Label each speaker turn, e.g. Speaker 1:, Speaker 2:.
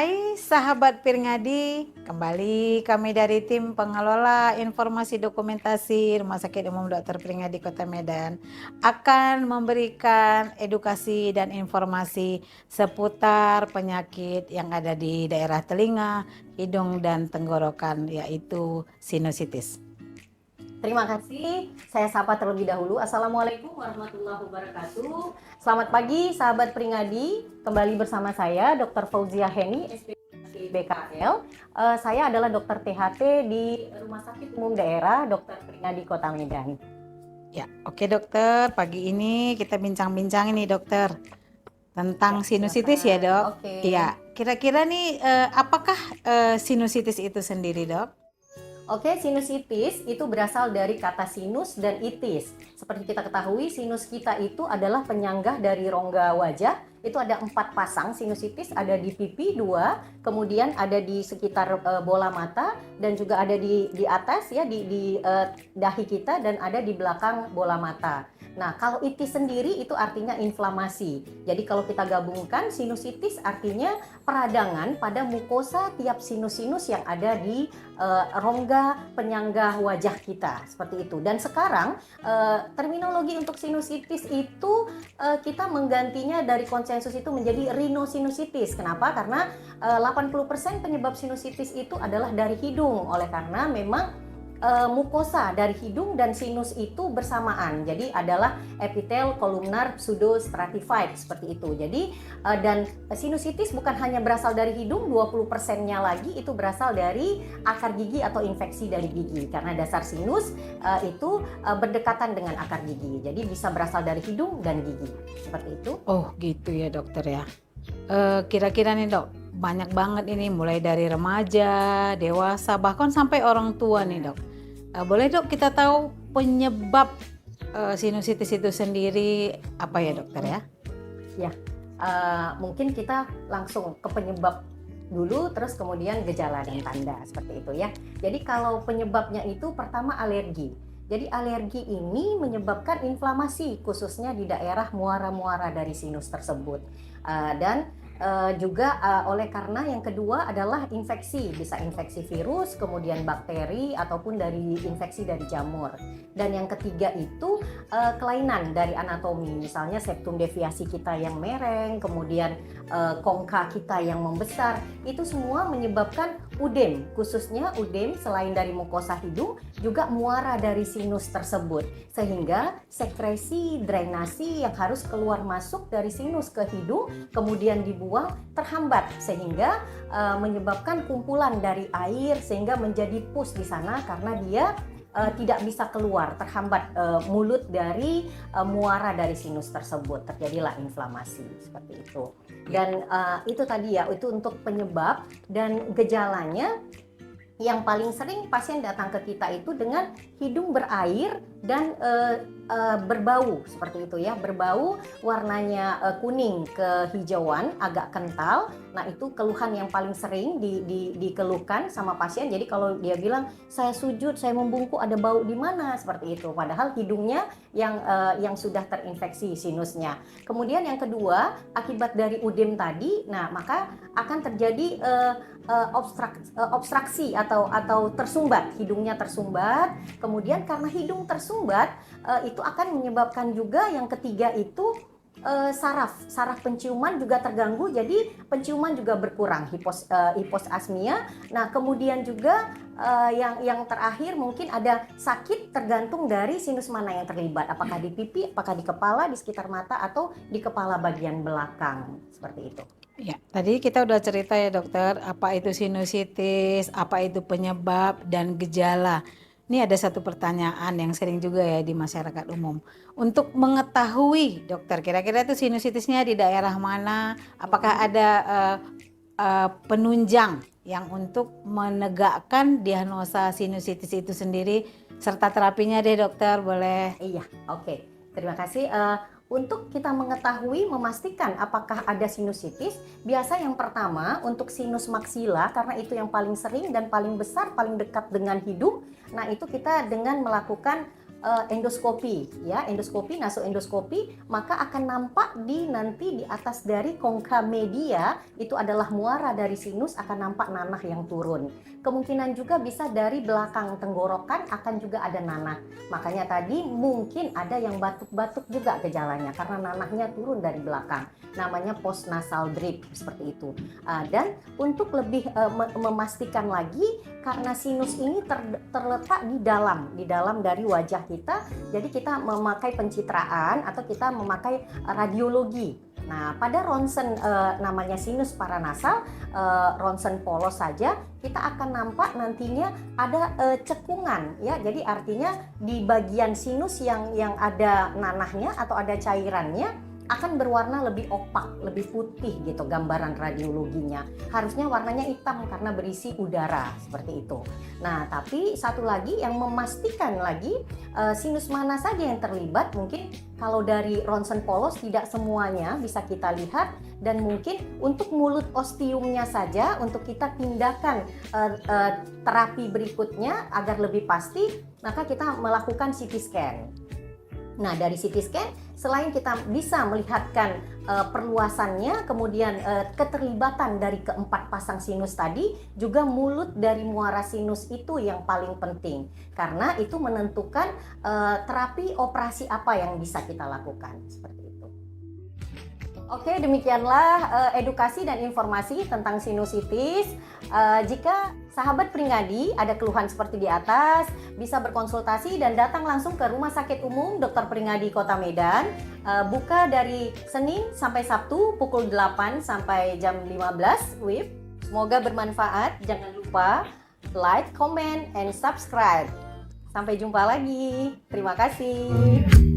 Speaker 1: Hai sahabat Pirngadi, kembali kami dari tim pengelola informasi dokumentasi Rumah Sakit Umum Dr. Pirngadi Kota Medan akan memberikan edukasi dan informasi seputar penyakit yang ada di daerah telinga, hidung, dan tenggorokan, yaitu sinusitis.
Speaker 2: Terima kasih. Saya sapa terlebih dahulu. Assalamualaikum warahmatullahi wabarakatuh. Selamat pagi sahabat Pringadi. Kembali bersama saya Dr. Fauzia Heni, SPPD BKL. Saya adalah dokter THT di Rumah Sakit Umum Daerah Dr. Pringadi Kota Medan.
Speaker 1: Ya, oke dokter. Pagi ini kita bincang-bincang ini dokter tentang sinusitis ya dok.
Speaker 2: Oke.
Speaker 1: Iya, kira-kira nih apakah sinusitis itu sendiri dok?
Speaker 2: Oke, sinusitis itu berasal dari kata sinus dan itis. Seperti kita ketahui, sinus kita itu adalah penyanggah dari rongga wajah. Itu ada 4 pasang sinusitis, ada di pipi 2, kemudian ada di sekitar bola mata, dan juga ada di atas ya, di dahi kita, dan ada di belakang bola mata. Nah, kalau itis sendiri itu artinya inflamasi. Jadi kalau kita gabungkan, sinusitis artinya peradangan pada mukosa tiap sinus-sinus yang ada di rongga penyanggah wajah kita, seperti itu. Dan sekarang terminologi untuk sinusitis itu kita menggantinya dari konsensus itu menjadi rhinosinusitis. Kenapa? Karena 80% penyebab sinusitis itu adalah dari hidung. Oleh karena memang mukosa dari hidung dan sinus itu bersamaan. Jadi adalah epitel kolumnar pseudo stratified seperti itu. Jadi dan sinusitis bukan hanya berasal dari hidung, 20%-nya lagi itu berasal dari akar gigi atau infeksi dari gigi. Karena dasar sinus itu berdekatan dengan akar gigi. Jadi bisa berasal dari hidung dan gigi. Seperti itu.
Speaker 1: Oh gitu ya dokter ya. Kira-kira nih dok, banyak banget ini mulai dari remaja, dewasa, bahkan sampai orang tua nih dok. Boleh dok kita tahu penyebab sinusitis itu sendiri apa ya dokter ya?
Speaker 2: Ya, mungkin kita langsung ke penyebab dulu, terus kemudian gejala dan tanda seperti itu ya. Jadi kalau penyebabnya itu pertama alergi. Jadi alergi ini menyebabkan inflamasi khususnya di daerah muara-muara dari sinus tersebut. Dan juga oleh karena yang kedua adalah infeksi, bisa infeksi virus, kemudian bakteri ataupun dari infeksi dari jamur. Dan yang ketiga itu kelainan dari anatomi, misalnya septum deviasi kita yang mereng, kemudian kongka kita yang membesar, itu semua menyebabkan udem, khususnya udem selain dari mukosa hidung juga muara dari sinus tersebut, sehingga sekresi drainasi yang harus keluar masuk dari sinus ke hidung kemudian dibuang terhambat, sehingga menyebabkan kumpulan dari air sehingga menjadi pus di sana karena dia tidak bisa keluar, terhambat mulut dari muara dari sinus tersebut, terjadilah inflamasi seperti itu. Dan itu tadi ya, itu untuk penyebab. Dan gejalanya yang paling sering pasien datang ke kita itu dengan hidung berair dan berbau seperti itu ya, berbau warnanya kuning kehijauan agak kental. Nah, itu keluhan yang paling sering dikeluhkan sama pasien. Jadi kalau dia bilang saya sujud, saya membungkuk, ada bau di mana, seperti itu, padahal hidungnya yang sudah terinfeksi sinusnya. Kemudian yang kedua, akibat dari udem tadi, nah maka akan terjadi obstruksi atau tersumbat, hidungnya tersumbat. Kemudian karena hidung tersumbat itu akan menyebabkan juga yang ketiga itu saraf penciuman juga terganggu, jadi penciuman juga berkurang, hiposasmia. Nah, kemudian juga yang terakhir mungkin ada sakit tergantung dari sinus mana yang terlibat, apakah di pipi, apakah di kepala, di sekitar mata, atau di kepala bagian belakang, seperti itu.
Speaker 1: Ya, tadi kita udah cerita ya dokter, apa itu sinusitis, apa itu penyebab dan gejala. Ini ada satu pertanyaan yang sering juga ya di masyarakat umum. Untuk mengetahui dokter, kira-kira itu sinusitisnya di daerah mana? Apakah ada penunjang yang untuk menegakkan diagnosa sinusitis itu sendiri serta terapinya deh dokter, boleh?
Speaker 2: Iya, oke. Terima kasih. Untuk kita mengetahui, memastikan apakah ada sinusitis, biasa yang pertama untuk sinus maksila, karena itu yang paling sering dan paling besar, paling dekat dengan hidung. Nah, itu kita dengan melakukan endoskopi ya, nasoendoskopi, maka akan nampak nanti di atas dari kongka media itu adalah muara dari sinus, akan nampak nanah yang turun. Kemungkinan juga bisa dari belakang tenggorokan akan juga ada nanah. Makanya tadi mungkin ada yang batuk-batuk juga gejalanya karena nanahnya turun dari belakang. Namanya postnasal drip seperti itu. Dan untuk lebih memastikan lagi, karena sinus ini terletak di dalam dari wajah kita, jadi kita memakai pencitraan atau kita memakai radiologi. Nah, pada ronsen namanya sinus paranasal, ronsen polos saja, kita akan nampak nantinya ada cekungan ya. Jadi artinya di bagian sinus yang ada nanahnya atau ada cairannya akan berwarna lebih opak, lebih putih gitu gambaran radiologinya. Harusnya warnanya hitam karena berisi udara seperti itu. Nah, tapi satu lagi yang memastikan lagi sinus mana saja yang terlibat, mungkin kalau dari ronsen polos tidak semuanya bisa kita lihat, dan mungkin untuk mulut ostiumnya saja untuk kita tindakan terapi berikutnya agar lebih pasti, maka kita melakukan CT scan. Nah, dari CT scan, selain kita bisa melihatkan perluasannya, kemudian keterlibatan dari keempat pasang sinus tadi, juga mulut dari muara sinus itu yang paling penting. Karena itu menentukan terapi operasi apa yang bisa kita lakukan. Seperti itu. Oke, demikianlah edukasi dan informasi tentang sinusitis. Jika sahabat Pringadi ada keluhan seperti di atas, bisa berkonsultasi dan datang langsung ke Rumah Sakit Umum Dr. Pringadi Kota Medan. Buka dari Senin sampai Sabtu pukul 8 sampai jam 15 WIB. Semoga bermanfaat. Jangan lupa like, comment, and subscribe. Sampai jumpa lagi. Terima kasih.